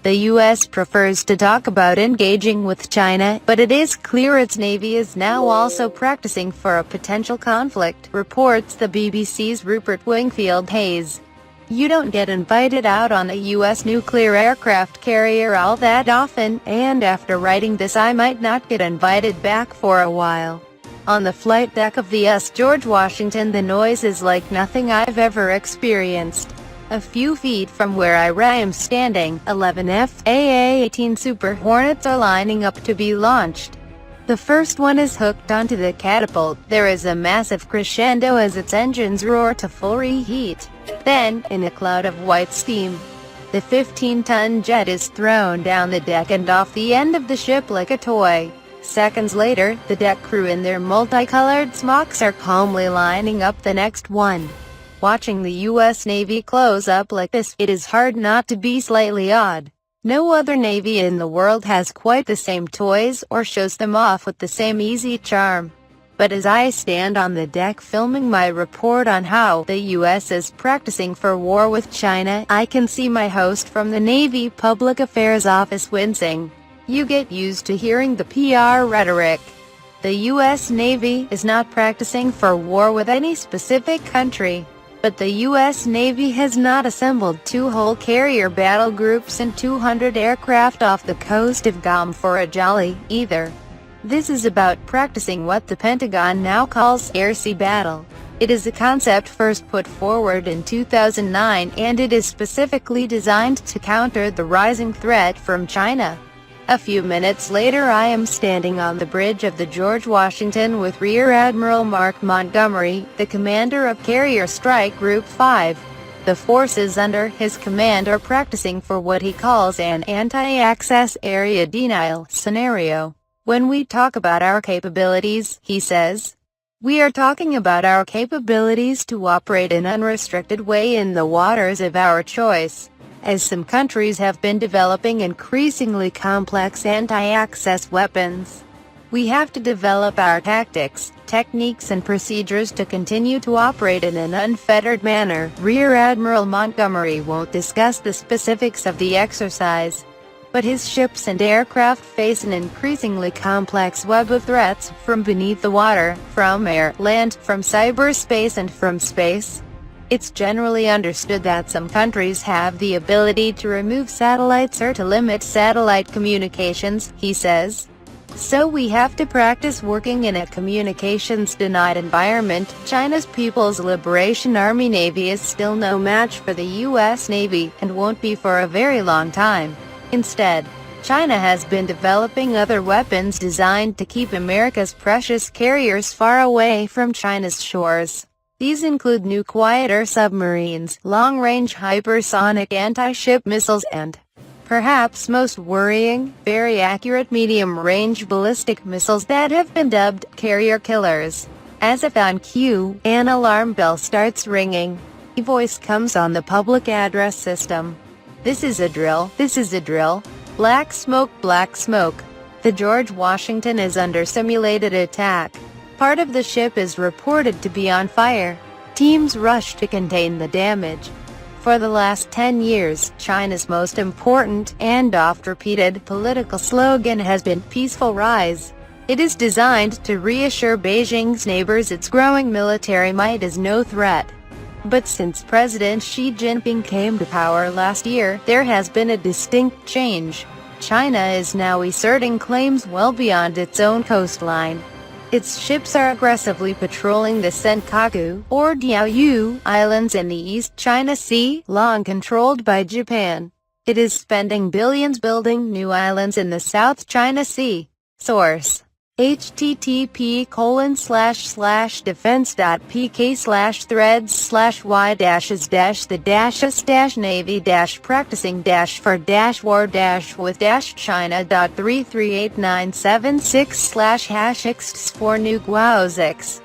The U.S. prefers to talk about engaging with China, but it is clear its Navy is now also practicing for a potential conflict, reports the BBC's Rupert. Wingfield-Hayes. You don't get invited out on a U.S. nuclear aircraft carrier all that often, and after writing this I might not get invited back for a while. On the flight deck of the USS George Washington, the noise is like nothing I've ever experienced. A few feet from where I am standing, 11 FA-18 Super Hornets are lining up to be launched. The first one is hooked onto the catapult. There is a massive crescendo as its engines roar to full reheat. Then, in a cloud of white steam, the 15-ton jet is thrown down the deck and off the end of the ship like a toy. Seconds later, the deck crew in their multicolored smocks are calmly lining up the next one. Watching the U.S. Navy close up like this, it is hard not to be slightly awed. No other Navy in the world has quite the same toys, or shows them off with the same easy charm. But as I stand on the deck filming my report on how the U.S. is practicing for war with China, I can see my host from the Navy Public Affairs Office wincing. You get used to hearing the PR rhetoric. The U.S. Navy is not practicing for war with any specific country. But the U.S. Navy has not assembled 2 whole carrier battle groups and 200 aircraft off the coast of Guam for a jolly, either. This is about practicing what the Pentagon now calls air-sea battle. It is a concept first put forward in 2009, and it is specifically designed to counter the rising threat from China. A few minutes later I am standing on the bridge of the George Washington with Rear Admiral Mark Montgomery, the commander of Carrier Strike Group 5. The forces under his command are practicing for what he calls an anti-access area denial scenario. When we talk about our capabilities, he says, we are talking about our capabilities to operate in unrestricted way in the waters of our choice. As some countries have been developing increasingly complex anti-access weapons, we have to develop our tactics, techniques and procedures to continue to operate in an unfettered manner. Rear Admiral Montgomery won't discuss the specifics of the exercise, but his ships and aircraft face an increasingly complex web of threats, from beneath the water, from air, land, from cyberspace and from space. It's generally understood that some countries have the ability to remove satellites or to limit satellite communications, he says. So we have to practice working in a communications-denied environment. China's People's Liberation Army Navy is still no match for the U.S. Navy, and won't be for a very long time. Instead, China has been developing other weapons designed to keep America's precious carriers far away from China's shores. These include new quieter submarines, long-range hypersonic anti-ship missiles and, perhaps most worrying, very accurate medium-range ballistic missiles that have been dubbed carrier killers. As if on cue, an alarm bell starts ringing. A voice comes on the public address system. This is a drill, this is a drill. Black smoke, black smoke. The George Washington is under simulated attack. Part of the ship is reported to be on fire. Teams rush to contain the damage. For the last 10 years, China's most important, and oft-repeated, political slogan has been "Peaceful Rise." It is designed to reassure Beijing's neighbors its growing military might is no threat. But since President Xi Jinping came to power last year, there has been a distinct change. China is now asserting claims well beyond its own coastline. Its ships are aggressively patrolling the Senkaku, or Diaoyu, Islands in the East China Sea, long controlled by Japan. It is spending billions building new islands in the South China Sea. Source: http://defense.pk/threads/y-the-practicing-for-war-with-china.33897/#x for new guaozix.